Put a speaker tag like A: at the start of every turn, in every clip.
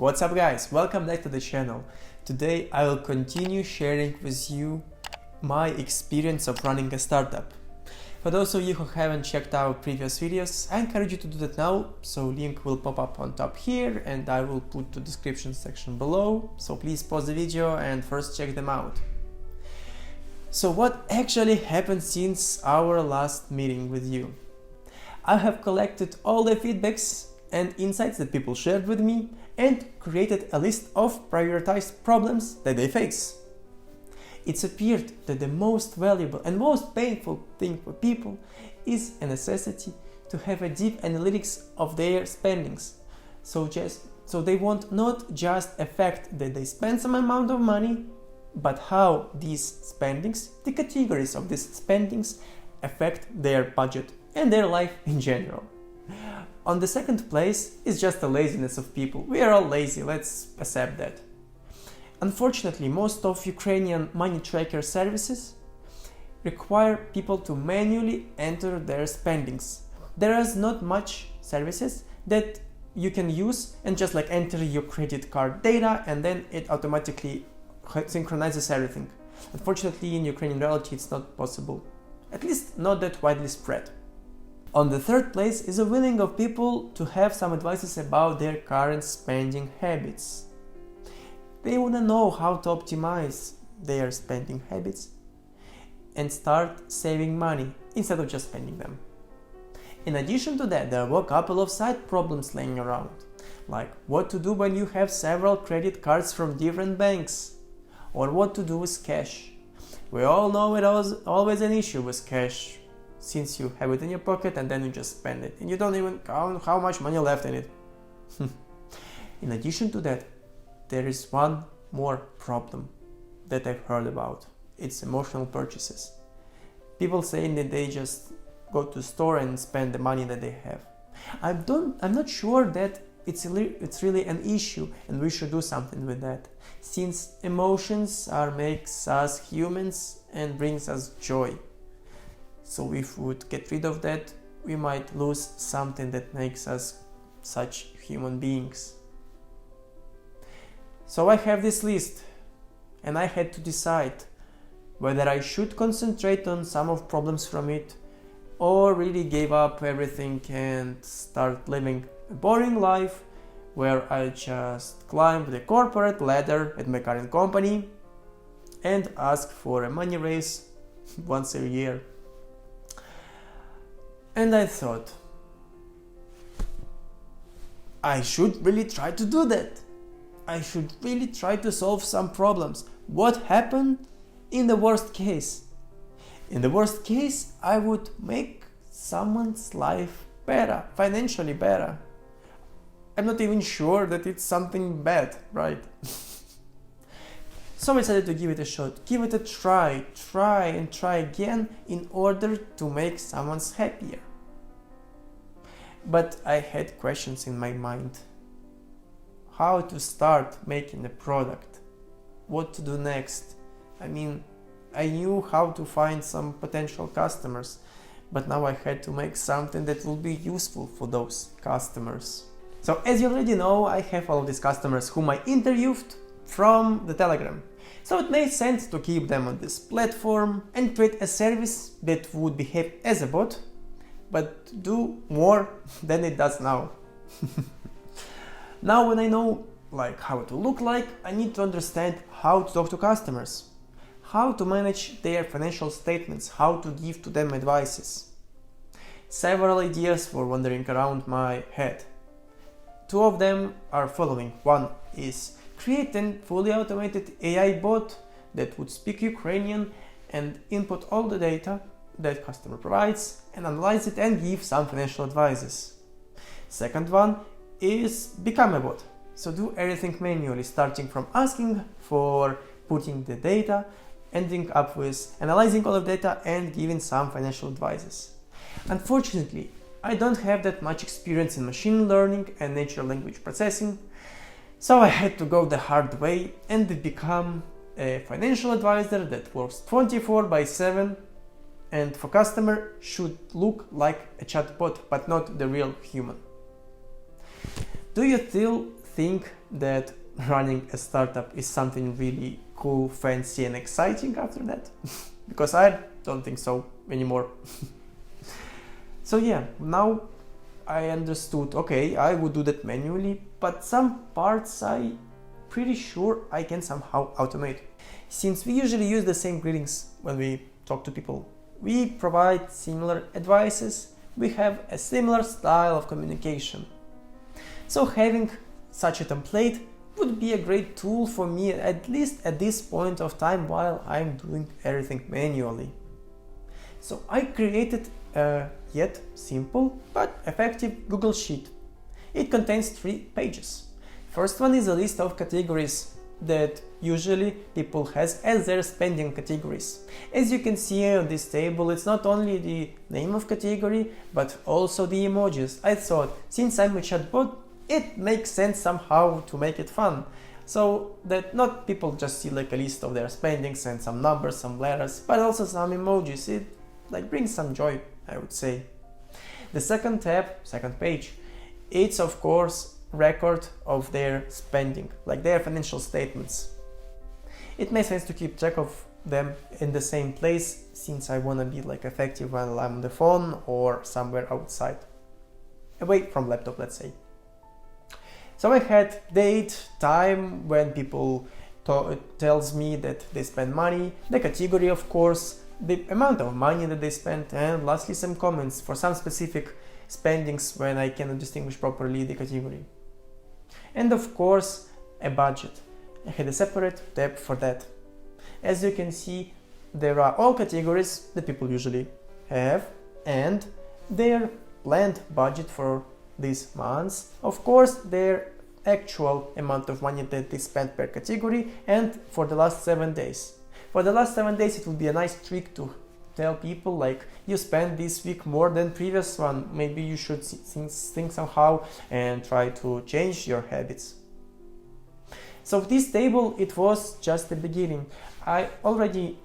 A: What's up guys, welcome back to the channel. Today I will continue sharing with you my experience of running a startup. For those of you who haven't checked out previous videos, I encourage you to do that now, so link will pop up on top here and I will put the description section below, so please pause the video and first check them out. So what actually happened since our last meeting with you? I have collected all the feedbacks and insights that people shared with me and created a list of prioritized problems that they face. It's appeared that the most valuable and most painful thing for people is a necessity to have a deep analytics of their spendings. So they want not just a fact that they spend some amount of money, but how these spendings, the categories of these spendings, affect their budget and their life in general. On the second place is just the laziness of people. We are all lazy, let's accept that. Unfortunately, most of Ukrainian money tracker services require people to manually enter their spendings. There is not much services that you can use and just like enter your credit card data and then it automatically synchronizes everything. Unfortunately, in Ukrainian reality, it's not possible. At least not that widely spread. On the third place is a willing of people to have some advices about their current spending habits. They want to know how to optimize their spending habits and start saving money instead of just spending them. In addition to that, there were a couple of side problems laying around, like what to do when you have several credit cards from different banks, or what to do with cash. We all know it was always an issue with cash, since you have it in your pocket and then you just spend it and you don't even count how much money left in it. In addition to that, there is one more problem that I've heard about. It's emotional purchases. People saying that they just go to the store and spend the money that they have. I'm not sure that it's really an issue and we should do something with that, since emotions makes us humans and brings us joy. So if we would get rid of that, we might lose something that makes us such human beings. So I have this list and I had to decide whether I should concentrate on some of problems from it or really give up everything and start living a boring life where I just climb the corporate ladder at my current company and ask for a money raise once a year. And I thought, I should really try to do that. I should really try to solve some problems. What happened in the worst case? In the worst case, I would make someone's life better, financially better. I'm not even sure that it's something bad, right? So I decided to give it a shot, give it a try and try again in order to make someone happier. But I had questions in my mind. How to start making a product? What to do next? I mean, I knew how to find some potential customers, but now I had to make something that will be useful for those customers. So as you already know, I have all of these customers whom I interviewed from the Telegram. So it made sense to keep them on this platform and create a service that would behave as a bot, but do more than it does now. Now when I know how to look like, I need to understand how to talk to customers, how to manage their financial statements, how to give to them advices. Several ideas were wandering around my head. Two of them are following. One is create a fully automated AI bot that would speak Ukrainian and input all the data that customer provides and analyze it and give some financial advices. Second one is become a bot. So do everything manually, starting from asking for putting the data, ending up with analyzing all of data and giving some financial advices. Unfortunately, I don't have that much experience in machine learning and natural language processing, so I had to go the hard way and become a financial advisor that works 24/7 and for customer should look like a chatbot but not the real human. Do you still think that running a startup is something really cool, fancy and exciting after that? Because I don't think so anymore. So yeah, now I understood, okay, I would do that manually, but some parts I pretty sure I can somehow automate. Since we usually use the same greetings when we talk to people, we provide similar advices, we have a similar style of communication. So having such a template would be a great tool for me, at least at this point of time while I'm doing everything manually. So I created a yet simple but effective Google Sheet. It contains 3 pages. First one is a list of categories that usually people has as their spending categories. As you can see on this table, it's not only the name of category but also the emojis. I thought, since I'm a chatbot, it makes sense somehow to make it fun, so that not people just see like a list of their spendings and some numbers, some letters, but also some emojis. It like brings some joy, I would say. The second tab, second page, it's of course record of their spending, like their financial statements. It makes sense to keep track of them in the same place, since I want to be like effective while I'm on the phone or somewhere outside, away from laptop, let's say. So I had date, time when people tells me that they spend money, the category of course, the amount of money that they spent, and lastly some comments for some specific spendings when I cannot distinguish properly the category. And of course a budget. I had a separate tab for that. As you can see, there are all categories that people usually have and their planned budget for these months, of course their actual amount of money that they spent per category, and for the last 7 days. For the last 7 days it would be a nice trick to tell people like, you spent this week more than previous one, maybe you should think somehow and try to change your habits. So this table, it was just the beginning. I already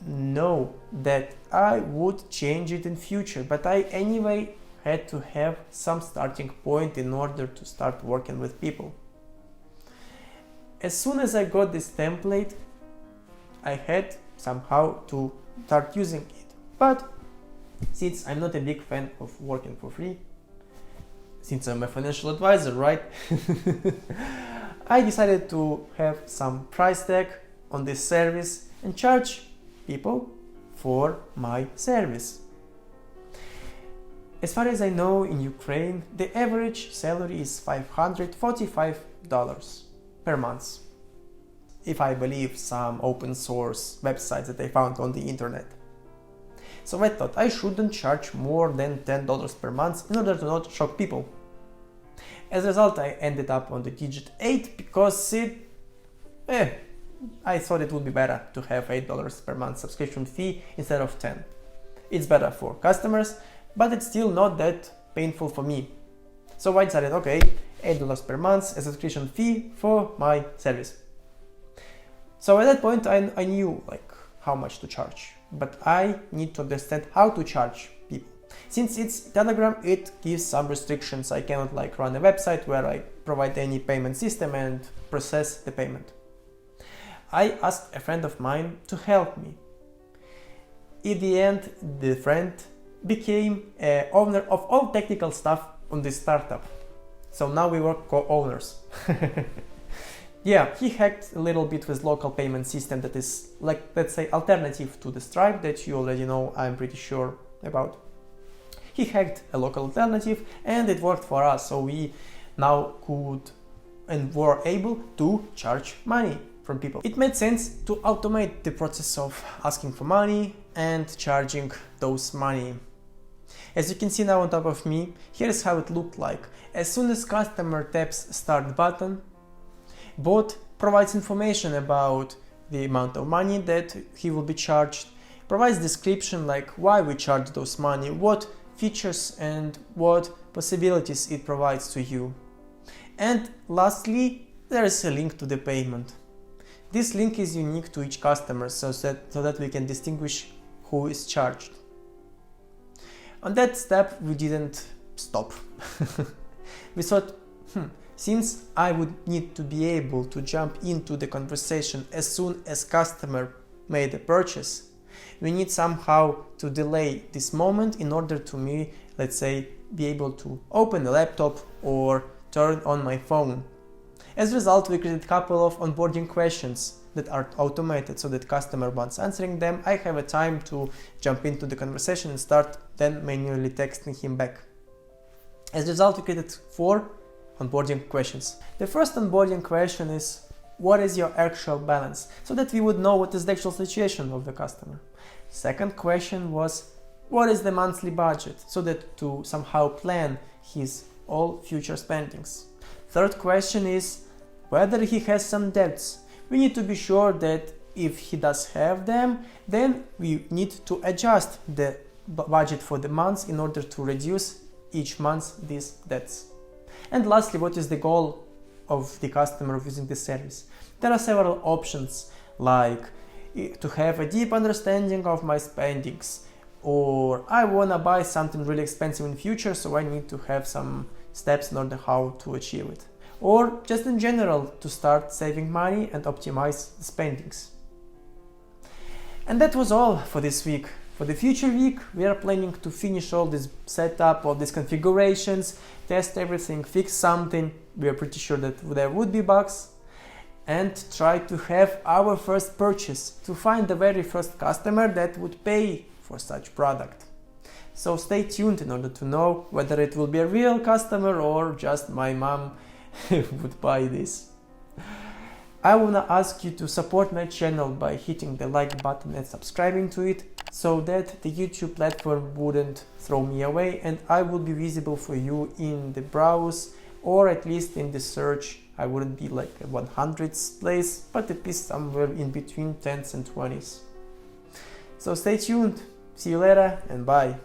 A: know that I would change it in future, but I anyway had to have some starting point in order to start working with people. As soon as I got this template, I had somehow to start using it. But since I'm not a big fan of working for free, since I'm a financial advisor, right? I decided to have some price tag on this service and charge people for my service. As far as I know, in Ukraine, the average salary is $545 per month, if I believe some open source websites that I found on the internet. So I thought I shouldn't charge more than $10 per month in order to not shock people. As a result, I ended up on the digit 8 because I thought it would be better to have $8 per month subscription fee instead of 10. It's better for customers, but it's still not that painful for me. So I decided, okay, $8 per month as a subscription fee for my service. So at that point I knew like how much to charge, but I need to understand how to charge people. Since it's Telegram, it gives some restrictions. I cannot like run a website where I provide any payment system and process the payment. I asked a friend of mine to help me. In the end, the friend became an owner of all technical stuff on this startup. So now we work co-owners. Yeah, he hacked a little bit with local payment system that is like, let's say, alternative to the Stripe that you already know, I'm pretty sure about. He hacked a local alternative and it worked for us, so we now could and were able to charge money from people. It made sense to automate the process of asking for money and charging those money. As you can see now on top of me, here's how it looked like. As soon as customer taps start button, bot provides information about the amount of money that he will be charged, provides description like why we charge those money, what features and what possibilities it provides to you. And lastly, there is a link to the payment. This link is unique to each customer so that we can distinguish who is charged. On that step, we didn't stop. We thought, Since I would need to be able to jump into the conversation as soon as customer made a purchase, we need somehow to delay this moment in order to me, let's say, be able to open the laptop or turn on my phone. As a result, we created a couple of onboarding questions that are automated so that customer, once answering them, I have a time to jump into the conversation and start then manually texting him back. As a result, we created 4 onboarding questions. The first onboarding question is, what is your actual balance? So that we would know what is the actual situation of the customer. Second question was, what is the monthly budget? So that to somehow plan his all future spendings. Third question is, whether he has some debts. We need to be sure that if he does have them, then we need to adjust the budget for the months in order to reduce each month these debts. And lastly, what is the goal of the customer of using this service? There are several options, like to have a deep understanding of my spendings, or I want to buy something really expensive in future, so I need to have some steps in order how to achieve it. Or just in general to start saving money and optimize the spendings. And that was all for this week. For the future week, we are planning to finish all this setup, all these configurations, test everything, fix something. We are pretty sure that there would be bugs, and try to have our first purchase, to find the very first customer that would pay for such product. So stay tuned in order to know whether it will be a real customer or just my mom would buy this. I wanna ask you to support my channel by hitting the like button and subscribing to it, so that the YouTube platform wouldn't throw me away and I will be visible for you in the browse, or at least in the search. I wouldn't be like a 100th place, but at least somewhere in between 10s and 20s. So stay tuned, see you later, and bye.